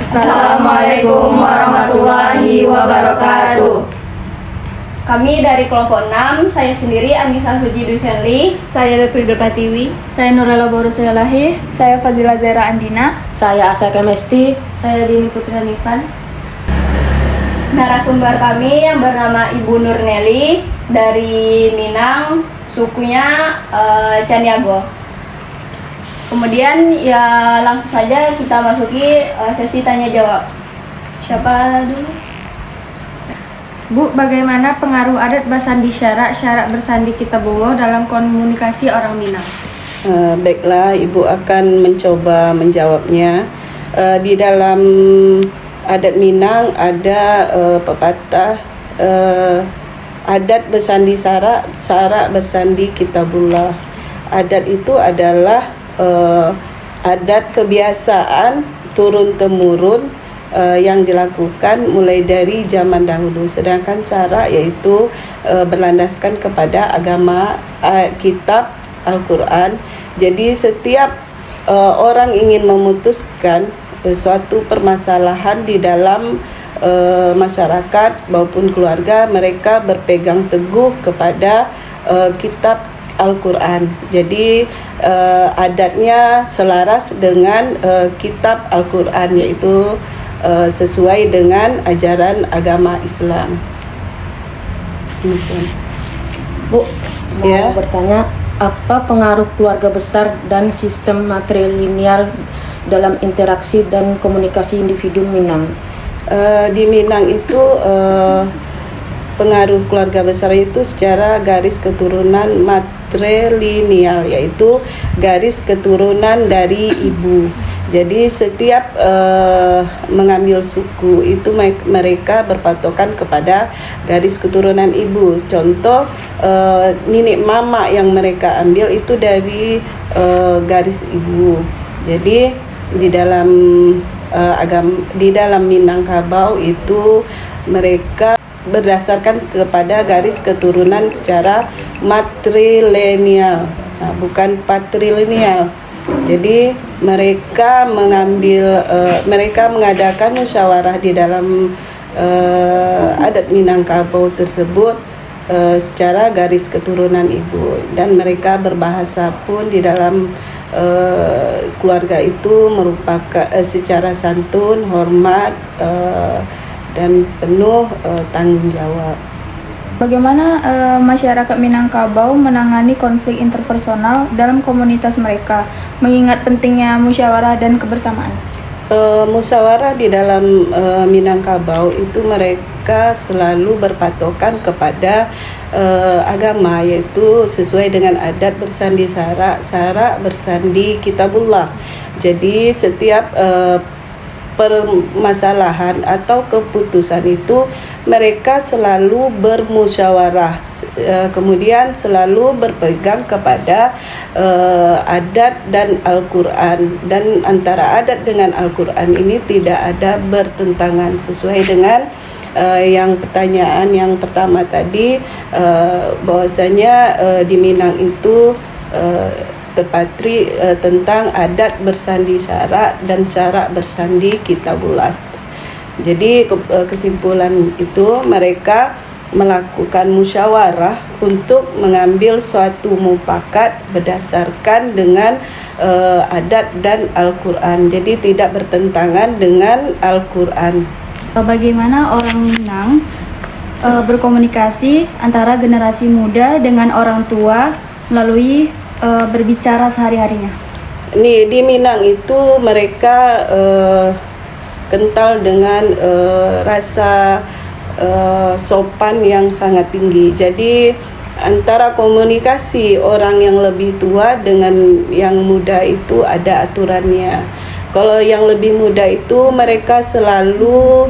Assalamualaikum warahmatullahi wabarakatuh. Kami dari kelompok 6, saya sendiri Anissa Suji Dusenli. Saya Datu Ida Pratiwi. Saya Nurella Boruselahi. Saya Fazila Zera Andina. Saya Asa Kemesti. Saya Dini Putri Hanifan. Narasumber kami yang bernama Ibu Nurneli dari Minang, sukunya Caniago. Kemudian ya langsung saja kita masuki sesi tanya jawab. Siapa dulu? Bu, bagaimana pengaruh adat bersandi syarak bersandi kitabullah dalam komunikasi orang Minang? Baiklah, Ibu akan mencoba menjawabnya. Di dalam adat Minang ada pepatah adat bersandi syarak bersandi kitabullah. Adat itu adalah adat kebiasaan turun-temurun yang dilakukan mulai dari zaman dahulu. Sedangkan syarak yaitu berlandaskan kepada agama kitab Al-Quran. Jadi setiap orang ingin memutuskan suatu permasalahan di dalam masyarakat maupun keluarga, mereka berpegang teguh kepada kitab Al-Quran. Jadi adatnya selaras dengan kitab Al-Quran, yaitu sesuai dengan ajaran agama Islam. Bu, mau bertanya, apa pengaruh keluarga besar dan sistem matrilineal dalam interaksi dan komunikasi individu Minang? Di Minang itu pengaruh keluarga besar itu secara garis keturunan matrilineal, yaitu garis keturunan dari ibu. Jadi setiap mengambil suku itu mereka berpatokan kepada garis keturunan ibu. Contoh nenek mama yang mereka ambil itu dari garis ibu. Jadi di dalam di dalam Minangkabau itu mereka berdasarkan kepada garis keturunan secara matrilineal, bukan patrilineal. Jadi mereka mengadakan musyawarah di dalam adat Minangkabau tersebut secara garis keturunan ibu, dan mereka berbahasa pun di dalam keluarga itu merupakan secara santun, hormat, dan penuh tanggung jawab. Bagaimana masyarakat Minangkabau menangani konflik interpersonal dalam komunitas mereka, mengingat pentingnya musyawarah dan kebersamaan? Musyawarah di dalam Minangkabau itu mereka selalu berpatokan kepada agama, yaitu sesuai dengan adat bersandi syarak bersandi kitabullah. Jadi setiap permasalahan atau keputusan itu mereka selalu bermusyawarah, kemudian selalu berpegang kepada adat dan Al-Quran, dan antara adat dengan Al-Quran ini tidak ada bertentangan, sesuai dengan yang pertanyaan yang pertama tadi, bahwasanya di Minang itu terpatri tentang adat bersandi syarak dan syarak bersandi kitabullah. Jadi kesimpulan itu mereka melakukan musyawarah untuk mengambil suatu mufakat berdasarkan dengan adat dan Al-Quran. Jadi tidak bertentangan dengan Al-Quran. Bagaimana orang Minang berkomunikasi antara generasi muda dengan orang tua melalui berbicara sehari-harinya? Di Minang itu mereka kental dengan rasa sopan yang sangat tinggi. Jadi antara komunikasi orang yang lebih tua dengan yang muda itu ada aturannya. Kalau yang lebih muda itu mereka selalu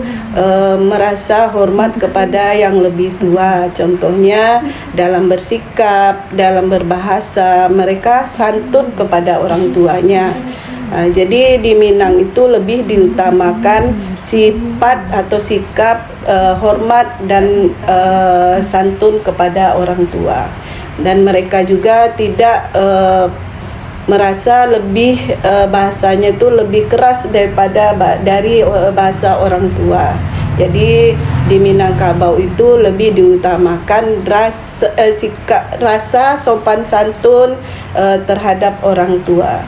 merasa hormat kepada yang lebih tua. Contohnya dalam bersikap, dalam berbahasa, mereka santun kepada orang tuanya. Jadi di Minang itu lebih diutamakan sifat atau sikap hormat dan santun kepada orang tua. Dan mereka juga tidak merasa lebih bahasanya itu lebih keras daripada dari bahasa orang tua. Jadi di Minangkabau itu lebih diutamakan rasa sopan santun terhadap orang tua.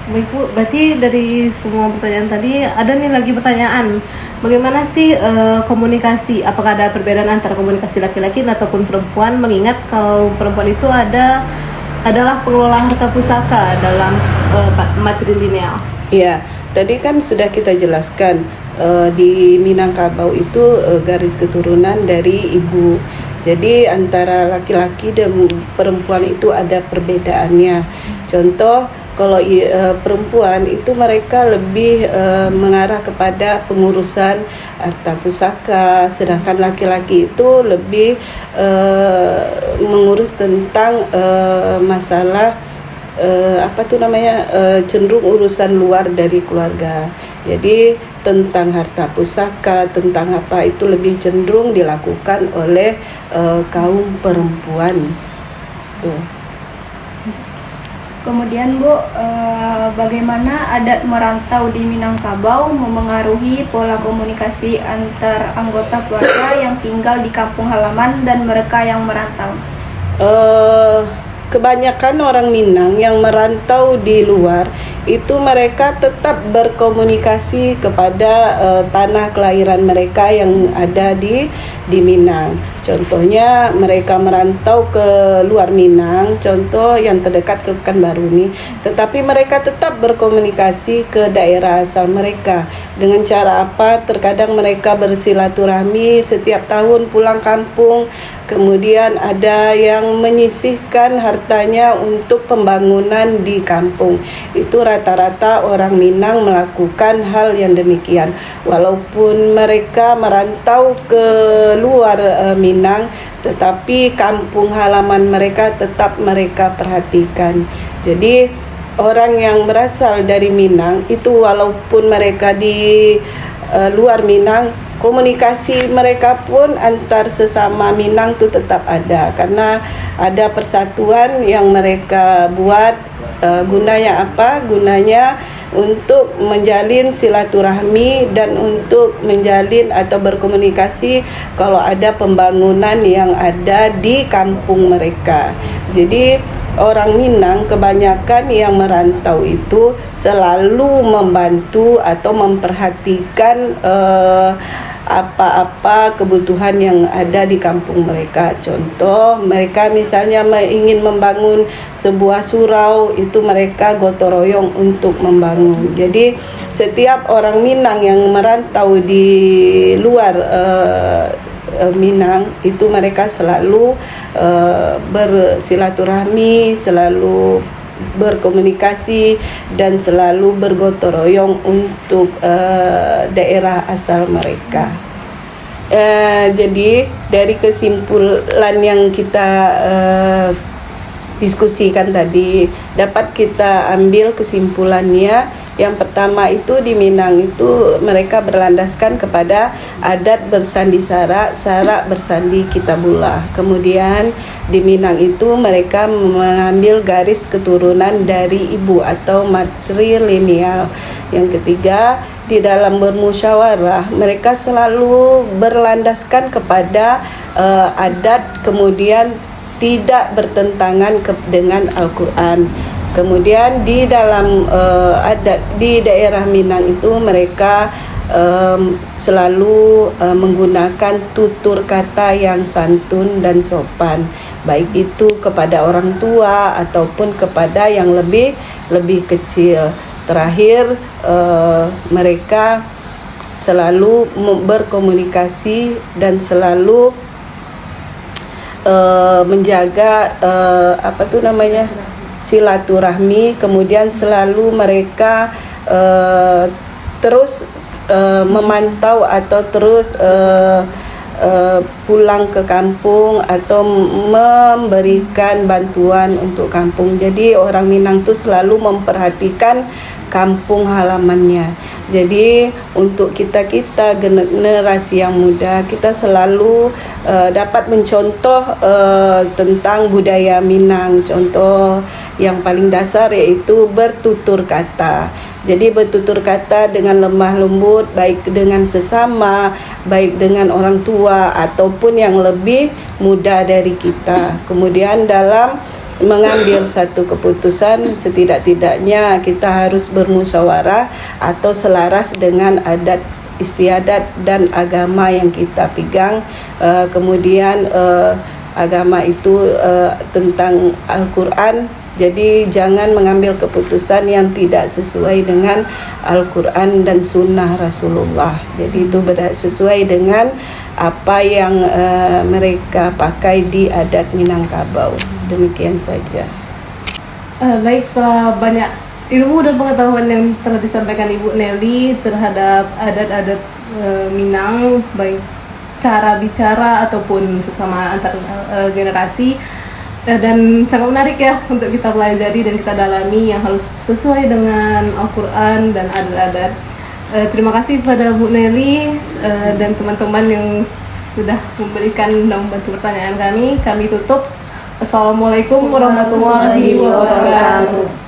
Baik Bu, berarti dari semua pertanyaan tadi ada nih lagi pertanyaan. Bagaimana sih komunikasi? Apakah ada perbedaan antara komunikasi laki-laki ataupun perempuan? Mengingat kalau perempuan itu adalah pengelola harta pusaka dalam matrilineal. Ya, tadi kan sudah kita jelaskan di Minangkabau itu garis keturunan dari ibu. Jadi antara laki-laki dan perempuan itu ada perbedaannya. Contoh, kalau perempuan itu mereka lebih mengarah kepada pengurusan harta pusaka, sedangkan laki-laki itu lebih mengurus tentang masalah cenderung urusan luar dari keluarga. Jadi tentang harta pusaka, tentang apa itu lebih cenderung dilakukan oleh kaum perempuan. Tuh. Kemudian Bu, bagaimana adat merantau di Minangkabau memengaruhi pola komunikasi antar anggota keluarga yang tinggal di kampung halaman dan mereka yang merantau? Kebanyakan orang Minang yang merantau di luar itu mereka tetap berkomunikasi kepada tanah kelahiran mereka yang ada di Minang. Contohnya mereka merantau ke luar Minang, contoh yang terdekat ke Pekanbaru ini, tetapi mereka tetap berkomunikasi ke daerah asal mereka. Dengan cara apa? Terkadang mereka bersilaturahmi setiap tahun pulang kampung, kemudian ada yang menyisihkan hartanya untuk pembangunan di kampung. Itu rata-rata orang Minang melakukan hal yang demikian. Walaupun mereka merantau ke luar Minang, tetapi kampung halaman mereka tetap mereka perhatikan. Jadi orang yang berasal dari Minang itu walaupun mereka di luar Minang, komunikasi mereka pun antar sesama Minang itu tetap ada, karena ada persatuan yang mereka buat. Gunanya apa? Gunanya untuk menjalin silaturahmi dan untuk menjalin atau berkomunikasi kalau ada pembangunan yang ada di kampung mereka. Jadi orang Minang kebanyakan yang merantau itu selalu membantu atau memperhatikan apa-apa kebutuhan yang ada di kampung mereka. Contoh, mereka misalnya ingin membangun sebuah surau, itu mereka gotong royong untuk membangun. Jadi setiap orang Minang yang merantau di luar Minang itu mereka selalu bersilaturahmi, selalu berkomunikasi dan selalu bergotong royong untuk daerah asal mereka. Jadi dari kesimpulan yang kita diskusikan tadi dapat kita ambil kesimpulannya. Yang pertama itu di Minang itu mereka berlandaskan kepada adat bersandi sarak, sarak bersandi kitabullah. Kemudian di Minang itu mereka mengambil garis keturunan dari ibu atau matrilineal. Yang ketiga, di dalam bermusyawarah mereka selalu berlandaskan kepada adat, kemudian tidak bertentangan dengan Al-Quran. Kemudian di dalam adat di daerah Minang itu mereka selalu menggunakan tutur kata yang santun dan sopan, baik itu kepada orang tua ataupun kepada yang lebih kecil. Terakhir, mereka selalu berkomunikasi dan selalu menjaga silaturahmi. Kemudian selalu mereka terus memantau atau terus pulang ke kampung atau memberikan bantuan untuk kampung. Jadi orang Minang tu selalu memperhatikan kampung halamannya. Jadi untuk kita generasi yang muda, kita selalu dapat mencontoh tentang budaya Minang. Contoh yang paling dasar yaitu bertutur kata. Jadi bertutur kata dengan lemah lembut, baik dengan sesama, baik dengan orang tua ataupun yang lebih muda dari kita. Kemudian dalam mengambil satu keputusan, setidak-tidaknya kita harus bermusyawarah atau selaras dengan adat istiadat dan agama yang kita pegang. Kemudian agama itu tentang Al-Quran. Jadi jangan mengambil keputusan yang tidak sesuai dengan Al-Quran dan Sunnah Rasulullah. Jadi itu sesuai dengan apa yang mereka pakai di adat Minangkabau. Demikian saja. Baik, setelah banyak ilmu dan pengetahuan yang telah disampaikan Ibu Nelly terhadap adat-adat Minang, baik cara bicara ataupun sesama antar generasi, dan sangat menarik ya untuk kita pelajari dan kita dalami yang harus sesuai dengan Al-Quran dan adat-adat. Terima kasih kepada Bu Nelly dan teman-teman yang sudah memberikan dan membantu pertanyaan kami. Kami tutup. Assalamualaikum warahmatullahi wabarakatuh.